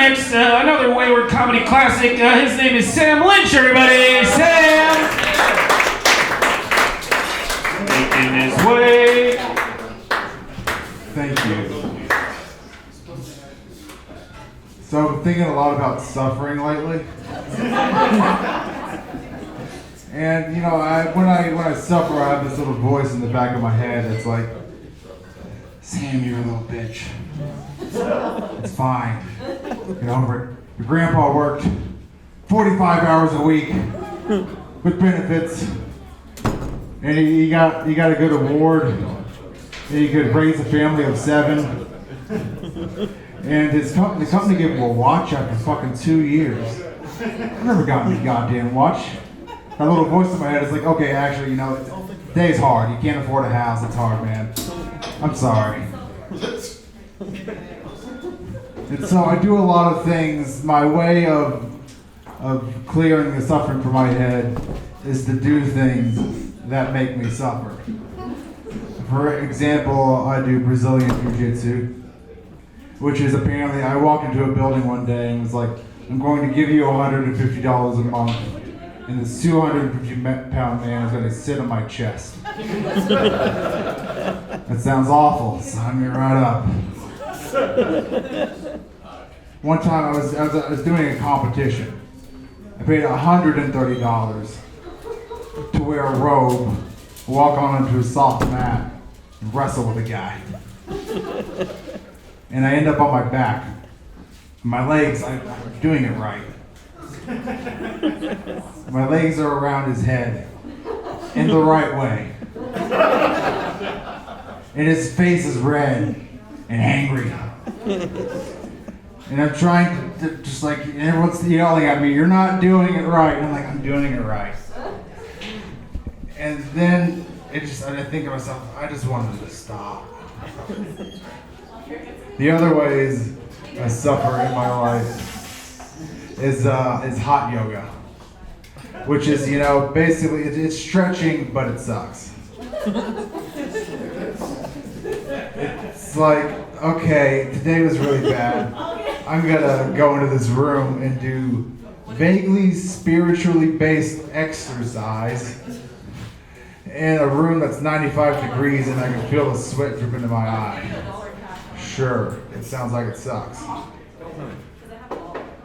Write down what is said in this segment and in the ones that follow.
next, another Wayward comedy classic. His name is Sam Lynch, everybody. Sam! Making his way. Thank you. So I've been thinking a lot about suffering lately. And you know, when I suffer, I have this little voice in the back of my head that's like, Sam, you're a little bitch. It's fine. Get over it. Your grandpa worked 45 hours a week with benefits, and he got a good award, and he could raise a family of 7. And the company gave him a watch after fucking 2 years. I've never gotten a goddamn watch. That little voice in my head is like, okay, actually, you know, today's hard. You can't afford a house. It's hard, man. I'm sorry. And so I do a lot of things. My way of clearing the suffering from my head is to do things that make me suffer. For example, I do Brazilian Jiu-Jitsu, which is apparently, I walked into a building one day and was like, I'm going to give you $150 a month, and this 250-pound man is going to sit on my chest. That sounds awful. Sign me right up. One time I was doing a competition. I paid $130 to wear a robe, walk onto a soft mat, and wrestle with a guy. And I end up on my back. My legs, I'm doing it right. My legs are around his head in the right way. And his face is red and angry. And I'm trying to just like, everyone's yelling at me, you're not doing it right. And I'm like, I'm doing it right. And then I think to myself, I just wanted to stop. The other ways I suffer in my life is hot yoga, which is, you know, basically it's stretching, but it sucks. It's like, okay, today was really bad. I'm gonna go into this room and do vaguely spiritually based exercise in a room that's 95 degrees and I can feel the sweat drip into my eye. Sure, it sounds like it sucks.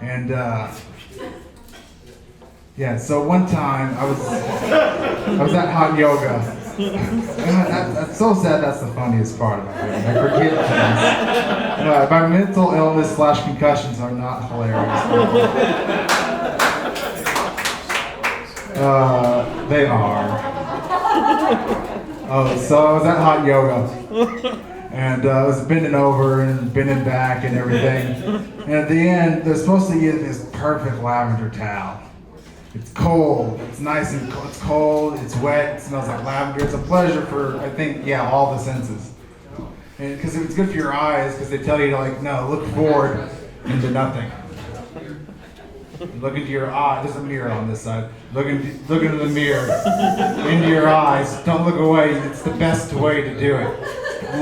And yeah, so one time I was at hot yoga. And that's so sad. That's the funniest part about it. I forget things. My mental illness / concussions are not hilarious. They are. Oh, so I was at hot yoga. And I was bending over and bending back and everything. And at the end, they're supposed to get this perfect lavender towel. It's cold, it's nice and cold, it's cold, it's wet, it smells like lavender. It's a pleasure for, I think, yeah, all the senses. And because it's good for your eyes, because they tell you to like, no, look forward into nothing. Look into your eye. There's a mirror on this side. Look into the mirror, into your eyes. Don't look away. It's the best way to do it.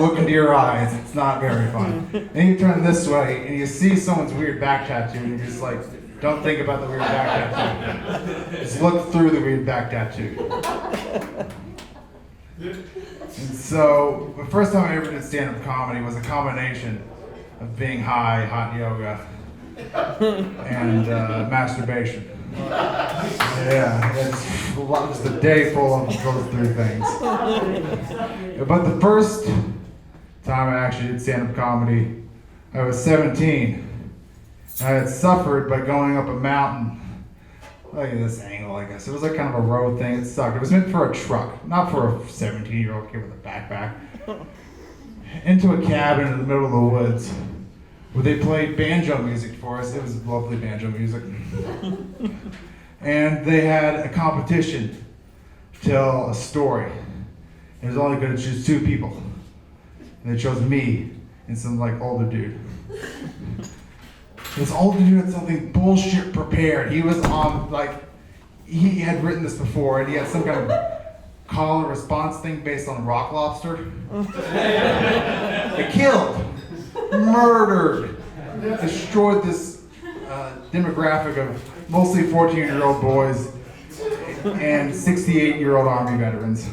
Look into your eyes. It's not very fun. Then you turn this way and you see someone's weird back tattoo, and you're just like, don't think about the weird back tattoo. Just look through the weird back tattoo. And so, the first time I ever did stand-up comedy was a combination of being high, hot yoga, and masturbation. Yeah, it's a day full of those 3 things. But the first time I actually did stand-up comedy, I was 17. I had suffered by going up a mountain. Look at this angle, I guess. It was like kind of a road thing. It sucked. It was meant for a truck, not for a 17-year-old kid with a backpack. Into a cabin in the middle of the woods where they played banjo music for us. It was lovely banjo music. And they had a competition to tell a story. It was only going to choose 2 people. And they chose me and some like older dude. This older dude had something bullshit prepared. He was on, like, he had written this before, and he had some kind of call and response thing based on rock lobster. They killed, murdered, destroyed this demographic of mostly 14-year-old boys and 68-year-old Army veterans.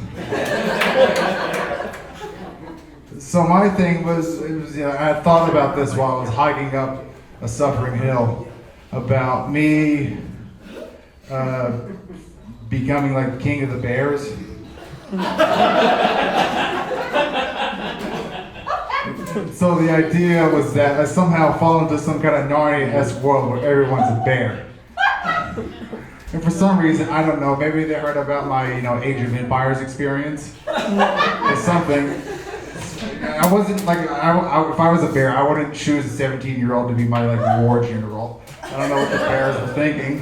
So my thing was, I had thought about this while I was hiking up a suffering hill, about me becoming like king of the bears. So the idea was that I somehow fall into some kind of Narnia-esque world where everyone's a bear. And for some reason, I don't know, maybe they heard about my, Age of Empires experience or something. I wasn't like, if I was a bear, I wouldn't choose a 17-year-old to be my war general. I don't know what the bears were thinking.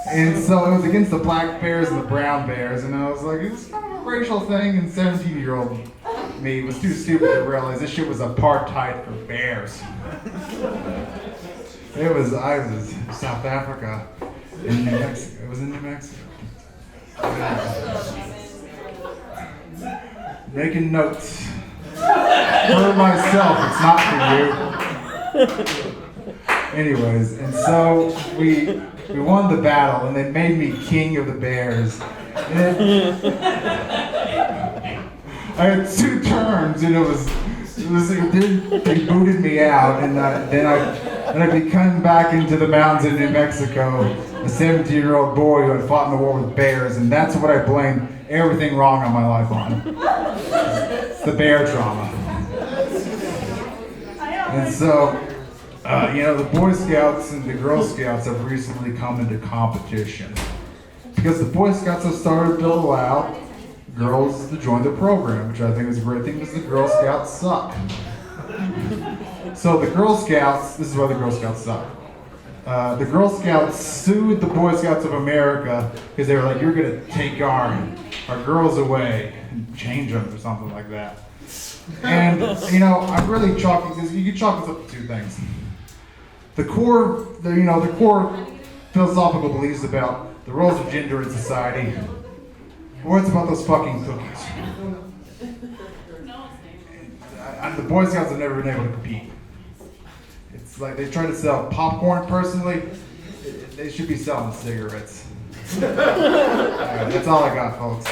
And so it was against the black bears and the brown bears, and I was like, it's kind of a racial thing, and 17-year-old me was too stupid to realize this shit was apartheid for bears. I was in South Africa, in New Mexico. It was in New Mexico. Making notes. For myself, it's not for you. Anyways, and so we won the battle, and they made me king of the bears. I had 2 terms, and they booted me out, and then I became back into the mountains in New Mexico, a 17-year-old boy who had fought in the war with bears, and that's what I blamed everything wrong on my life on. It's the bear trauma. And so, the Boy Scouts and the Girl Scouts have recently come into competition, because the Boy Scouts have started to allow girls to join the program, which I think is a great thing, because the Girl Scouts suck. So the Girl Scouts, this is why the Girl Scouts suck. The Girl Scouts sued the Boy Scouts of America because they were like, you're going to take our girls away and change them or something like that. And, I'm really chalking this, you can chalk this up to 2 things. The core philosophical beliefs about the roles of gender in society, or it's about those fucking cookies. And the Boy Scouts have never been able to compete. It's like they try to sell popcorn. Personally, they should be selling cigarettes. That's all I got, folks.